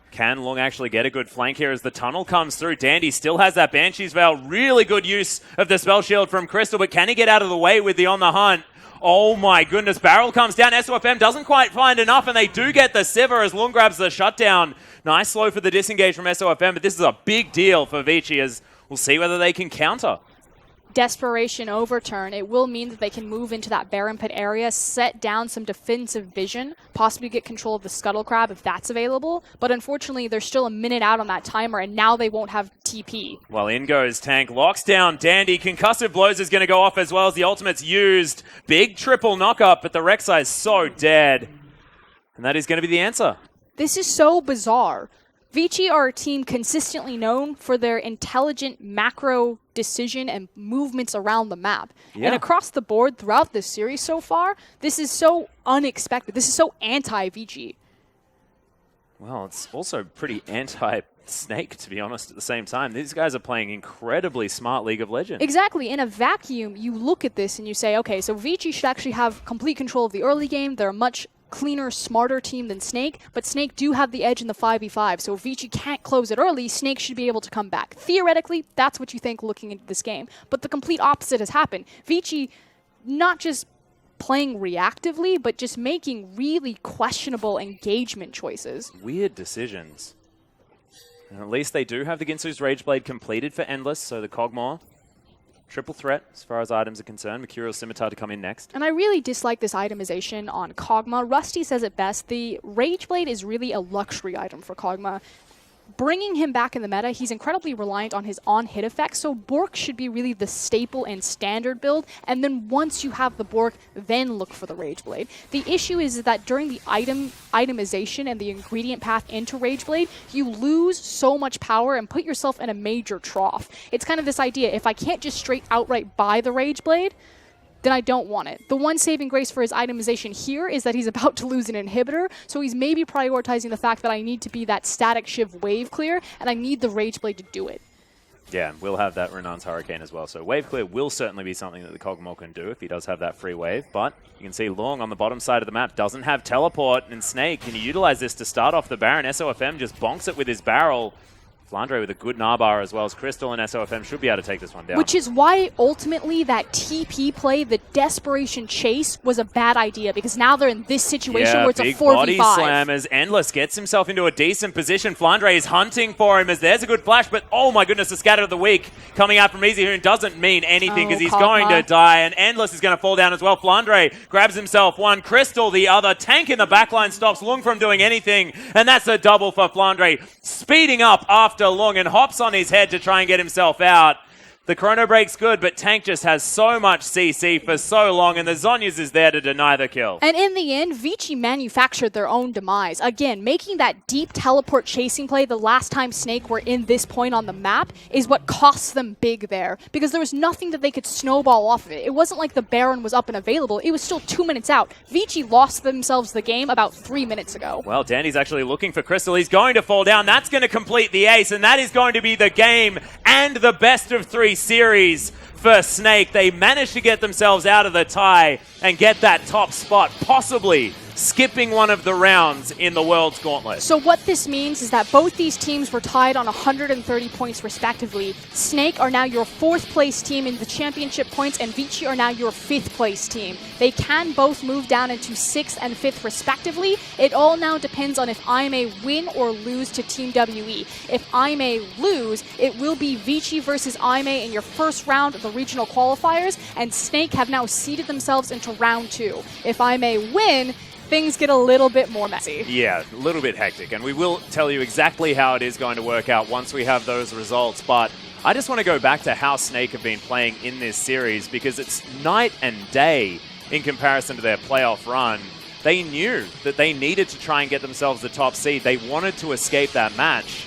Can Long actually get a good flank here as the tunnel comes through? Dandy still has that Banshee's Veil. Really good use of the spell shield from Crystal, but can he get out of the way with the On the Hunt? Oh my goodness, Barrel comes down. SOFM doesn't quite find enough, and they do get the Sivir as Long grabs the shutdown. Nice slow for the disengage from SOFM, but this is a big deal for Vici as we'll see whether they can counter. Desperation Overturn, it will mean that they can move into that Baron Pit area, set down some defensive vision, possibly get control of the Scuttle Crab if that's available. But unfortunately, they're still a minute out on that timer, and now they won't have TP. Well, in goes Tank, locks down Dandy. Concussive Blows is going to go off as well as the ultimate's used. Big triple knockup, but the Rek'Sai is so dead. And that is going to be the answer. This is so bizarre. Vici are a team consistently known for their intelligent macro decision and movements around the map. Yeah. And across the board throughout this series so far, this is so unexpected. This is so anti-Vici. Well, it's also pretty anti-Snake, to be honest, at the same time. These guys are playing incredibly smart League of Legends. Exactly. In a vacuum, you look at this and you say, okay, so Vici should actually have complete control of the early game. They're a much cleaner, smarter team than Snake, but Snake do have the edge in the 5v5, so if Vici can't close it early, Snake should be able to come back. Theoretically, that's what you think looking into this game, but the complete opposite has happened. Vici not just playing reactively, but just making really questionable engagement choices. Weird decisions. And at least they do have the Ginsu's Rageblade completed for Endless, so the Kog'Maw, triple threat as far as items are concerned. Mercurial Scimitar to come in next. And I really dislike this itemization on Kog'Maw. Rusty says it best. The Rageblade is really a luxury item for Kog'Maw. Bringing him back in the meta, he's incredibly reliant on his on-hit effect, so Bork should be really the staple and standard build, and then once you have the Bork, then look for the Rageblade. The issue is that during the itemization and the ingredient path into Rageblade, you lose so much power and put yourself in a major trough. It's kind of this idea, if I can't just straight outright buy the Rageblade, then I don't want it. The one saving grace for his itemization here is that he's about to lose an inhibitor, so he's maybe prioritizing the fact that I need to be that static Shiv wave clear, and I need the Rageblade to do it. Yeah, we'll have that Renan's Hurricane as well. So wave clear will certainly be something that the Kog'Maw can do if he does have that free wave. But you can see Long on the bottom side of the map doesn't have teleport, and Snake, can you utilize this to start off the Baron? SOFM just bonks it with his barrel. Flandre with a good Narbar as well as Crystal and SOFM should be able to take this one down. Which is why ultimately that TP play, the desperation chase, was a bad idea because now they're in this situation where it's a 4v5. Body slam as Endless gets himself into a decent position. Flandre is hunting for him as there's a good flash, but oh my goodness, the scatter of the week coming out from Easy Hoon doesn't mean anything because he's going to die, and Endless is going to fall down as well. Flandre grabs himself one, Crystal the other. Tank in the backline stops Lung from doing anything, and that's a double for Flandre. Speeding up after Long and hops on his head to try and get himself out. The chrono break's good, but Tank just has so much CC for so long, and the Zhonya's is there to deny the kill. And in the end, Vici manufactured their own demise. Again, making that deep teleport chasing play the last time Snake were in this point on the map is what cost them big there, because there was nothing that they could snowball off of it. It wasn't like the Baron was up and available. It was still 2 minutes out. Vici lost themselves the game about 3 minutes ago. Well, Dandy's actually looking for Crystal. He's going to fall down. That's going to complete the ace, and that is going to be the game and the best of 3 series for Snake. They managed to get themselves out of the tie and get that top spot, possibly skipping one of the rounds in the World's Gauntlet. So what this means is that both these teams were tied on 130 points respectively. Snake are now your 4th place team in the championship points, and Vici are now your 5th place team. They can both move down into 6th and 5th respectively. It all now depends on if I may win or lose to Team WE. If I may lose, it will be Vici versus I may in your first round of the regional qualifiers, and Snake have now seeded themselves into round 2. If I may win, things get a little bit more messy. Yeah, a little bit hectic, and we will tell you exactly how it is going to work out once we have those results, but I just want to go back to how Snake have been playing in this series, because it's night and day in comparison to their playoff run. They knew that they needed to try and get themselves the top seed. They wanted to escape that match,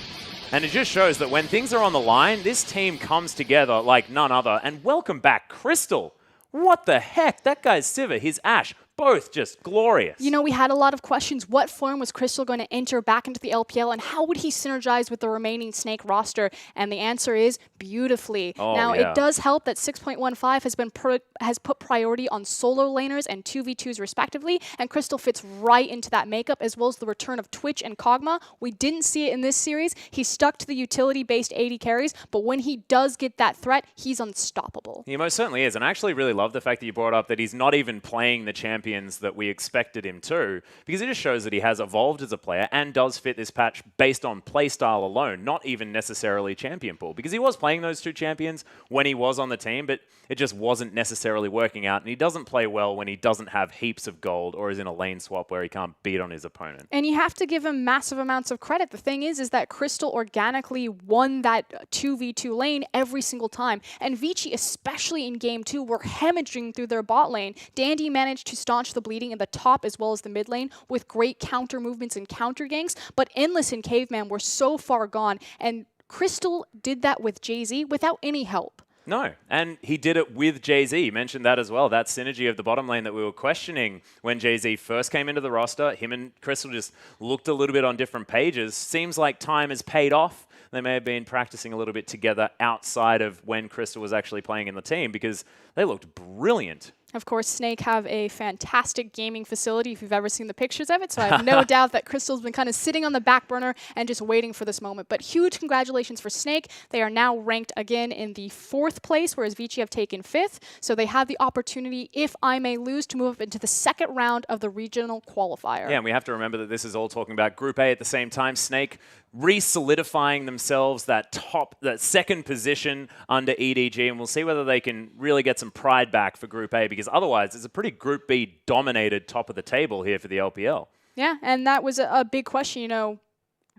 and it just shows that when things are on the line, this team comes together like none other. And welcome back, Crystal. What the heck? That guy's Sivir, his Ashe, both just glorious. You know, we had a lot of questions. What form was Crystal going to enter back into the LPL, and how would he synergize with the remaining Snake roster? And the answer is beautifully. Now, it does help that 6.15 has put priority on solo laners and 2v2s respectively, and Crystal fits right into that makeup, as well as the return of Twitch and Kog'Maw. We didn't see it in this series. He stuck to the utility-based AD carries, but when he does get that threat, he's unstoppable. He most certainly is, and I actually really love the fact that you brought up that he's not even playing the champion champions that we expected him to, because it just shows that he has evolved as a player and does fit this patch based on playstyle alone, not even necessarily champion pool. Because he was playing those two champions when he was on the team, but it just wasn't necessarily working out. And he doesn't play well when he doesn't have heaps of gold or is in a lane swap where he can't beat on his opponent. And you have to give him massive amounts of credit. The thing is that Crystal organically won that 2v2 lane every single time. And Vici, especially in game 2, were hemorrhaging through their bot lane. Dandy managed to staunch the bleeding in the top as well as the mid lane with great counter movements and counter ganks. But Endless and Caveman were so far gone. And Crystal did that with Jay-Z without any help. No, and he did it with Jay-Z. You mentioned that as well, that synergy of the bottom lane that we were questioning when Jay-Z first came into the roster. Him and Crystal just looked a little bit on different pages. Seems like time has paid off. They may have been practicing a little bit together outside of when Crystal was actually playing in the team because they looked brilliant. Of course, Snake have a fantastic gaming facility if you've ever seen the pictures of it, so I have no doubt that Crystal's been kind of sitting on the back burner and just waiting for this moment. But huge congratulations for Snake. They are now ranked again in the 4th place, whereas Vici have taken 5th. So they have the opportunity, if I may lose, to move up into the 2nd round of the regional qualifier. Yeah, and we have to remember that this is all talking about Group A at the same time. Snake re-solidifying themselves that 2nd position under EDG, and we'll see whether they can really get some pride back for Group A, because otherwise it's a pretty Group B dominated top of the table here for the LPL. Yeah, and that was a big question, you know,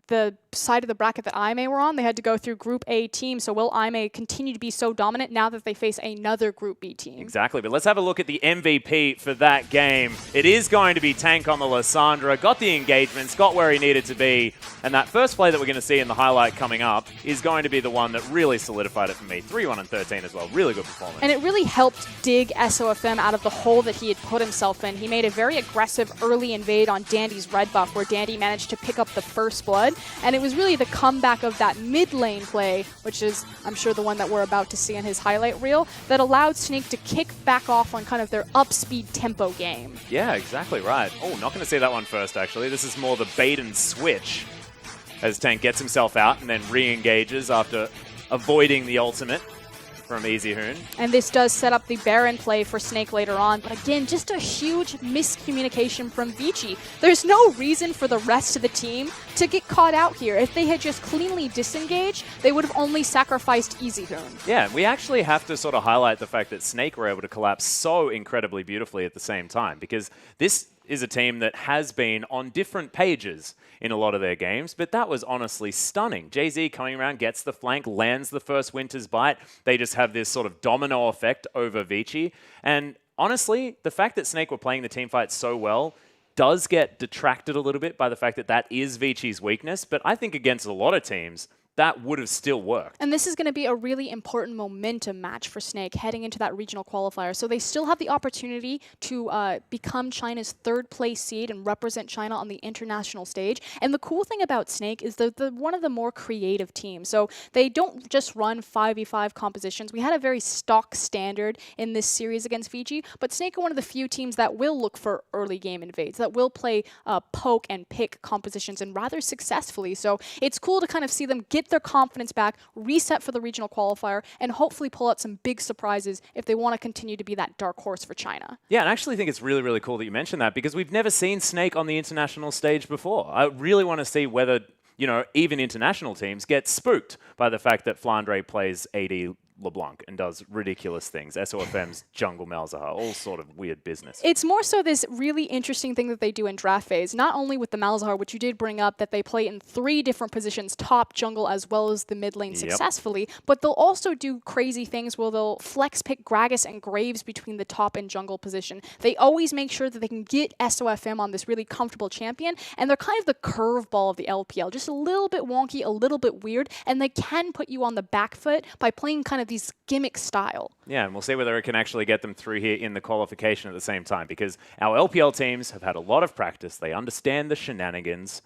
the side of the bracket that IMA were on, they had to go through Group A teams. So will IMA continue to be so dominant now that they face another Group B team? Exactly, but let's have a look at the MVP for that game. It is going to be Tank on the Lysandra. Got the engagements, got where he needed to be, and that first play that we're going to see in the highlight coming up is going to be the one that really solidified it for me. 3-1 and 13 as well. Really good performance. And it really helped dig SOFM out of the hole that he had put himself in. He made a very aggressive early invade on Dandy's red buff where Dandy managed to pick up the first blood, and it was really the comeback of that mid lane play, which is, I'm sure, the one that we're about to see in his highlight reel, that allowed Snake to kick back off on kind of their up-speed tempo game. Yeah, exactly right. Oh, not going to see that one first, actually. This is more the bait and switch as Tank gets himself out and then re-engages after avoiding the ultimate from Easy Hoon. And this does set up the Baron play for Snake later on. But again, just a huge miscommunication from Vici. There's no reason for the rest of the team to get caught out here. If they had just cleanly disengaged, they would have only sacrificed Easy Hoon. Yeah, we actually have to sort of highlight the fact that Snake were able to collapse so incredibly beautifully at the same time, because this is a team that has been on different pages in a lot of their games, but that was honestly stunning. Jay-Z coming around, gets the flank, lands the first Winter's Bite. They just have this sort of domino effect over Vici. And honestly, the fact that Snake were playing the team fight so well does get detracted a little bit by the fact that that is Vici's weakness, but I think against a lot of teams, that would have still worked. And this is going to be a really important momentum match for Snake heading into that regional qualifier. So they still have the opportunity to become China's 3rd place seed and represent China on the international stage. And the cool thing about Snake is they're one of the more creative teams. So they don't just run 5v5 compositions. We had a very stock standard in this series against Vici, but Snake are one of the few teams that will look for early game invades, that will play poke and pick compositions, and rather successfully. So it's cool to kind of see them get their confidence back, reset for the regional qualifier, and hopefully pull out some big surprises if they want to continue to be that dark horse for China. Yeah, and I actually think it's really, really cool that you mentioned that, because we've never seen Snake on the international stage before. I really want to see whether, you know, even international teams get spooked by the fact that Flandre plays AD LeBlanc and does ridiculous things. SOFM's Jungle Malzahar, all sort of weird business. It's more so this really interesting thing that they do in draft phase, not only with the Malzahar, which you did bring up, that they play in 3 different positions, top, jungle, as well as the mid lane successfully, but they'll also do crazy things where they'll flex pick Gragas and Graves between the top and jungle position. They always make sure that they can get SOFM on this really comfortable champion, and they're kind of the curveball of the LPL, just a little bit wonky, a little bit weird, and they can put you on the back foot by playing kind of these gimmick style. Yeah, and we'll see whether it can actually get them through here in the qualification at the same time, because our LPL teams have had a lot of practice. They understand the shenanigans,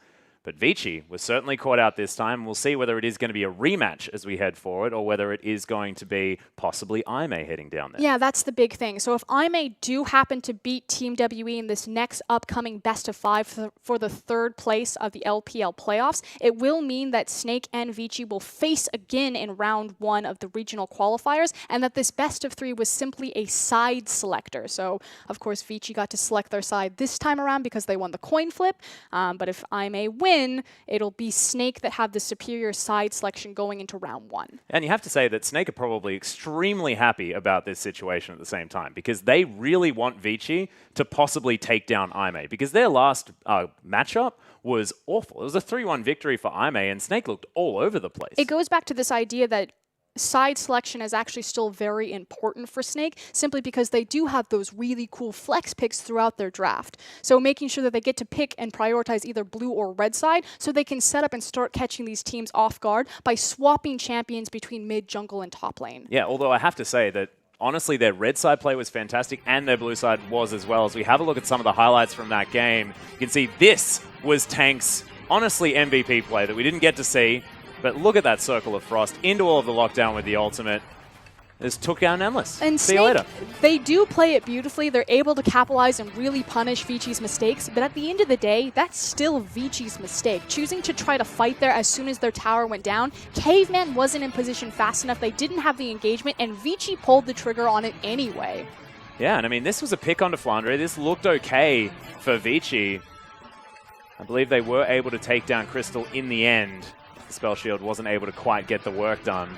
But Vici was certainly caught out this time. We'll see whether it is going to be a rematch as we head forward or whether it is going to be possibly IMA heading down there. Yeah, that's the big thing. So if IMA do happen to beat Team WE in this next upcoming best of 5 for the 3rd place of the LPL playoffs, it will mean that Snake and Vici will face again in round 1 of the regional qualifiers, and that this best of 3 was simply a side selector. So of course Vici got to select their side this time around because they won the coin flip, but if IMA win, it'll be Snake that have the superior side selection going into round 1. And you have to say that Snake are probably extremely happy about this situation at the same time, because they really want Vici to possibly take down IMA, because their last matchup was awful. It was a 3-1 victory for IMA, and Snake looked all over the place. It goes back to this idea that side selection is actually still very important for Snake, simply because they do have those really cool flex picks throughout their draft. So making sure that they get to pick and prioritize either blue or red side so they can set up and start catching these teams off guard by swapping champions between mid, jungle, and top lane. Yeah, although I have to say that honestly, their red side play was fantastic, and their blue side was as well. As we have a look at some of the highlights from that game, you can see this was Tank's, honestly, MVP play that we didn't get to see. But look at that Circle of Frost into all of the lockdown with the ultimate. This took down Endless. And see you later. They do play it beautifully. They're able to capitalize and really punish Vici's mistakes. But at the end of the day, that's still Vici's mistake. Choosing to try to fight there as soon as their tower went down, Caveman wasn't in position fast enough. They didn't have the engagement, and Vici pulled the trigger on it anyway. Yeah, and I mean, this was a pick onto Flandre. This looked okay for Vici. I believe they were able to take down Crystal in the end. Spell Shield wasn't able to quite get the work done.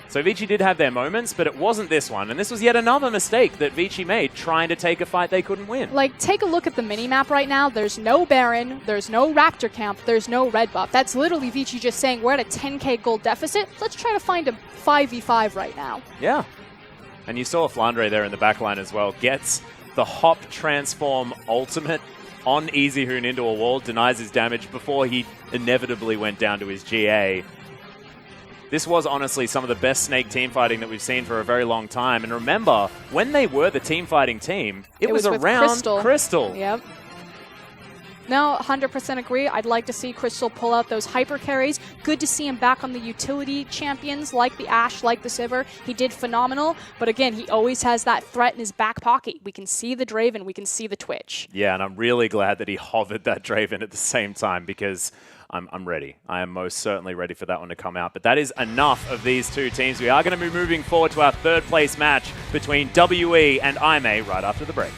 So Vici did have their moments, but it wasn't this one. And this was yet another mistake that Vici made, trying to take a fight they couldn't win. Like, take a look at the minimap right now. There's no Baron, there's no Raptor camp, there's no red buff. That's literally Vici just saying, we're at a 10k gold deficit. Let's try to find a 5v5 right now. Yeah. And you saw Flandre there in the backline as well. Gets the hop transform ultimate on EasyHoon into a wall, denies his damage before he inevitably went down to his GA. This was honestly some of the best Snake team fighting that we've seen for a very long time. And remember, when they were the team fighting team, it was around Crystal. Yep. No, 100% agree. I'd like to see Crystal pull out those hyper carries. Good to see him back on the utility champions like the Ashe, like the Sivir. He did phenomenal, but again, he always has that threat in his back pocket. We can see the Draven, we can see the Twitch. Yeah, and I'm really glad that he hovered that Draven at the same time, because I'm ready. I am most certainly ready for that one to come out. But that is enough of these two teams. We are going to be moving forward to our 3rd place match between WE and IMA right after the break.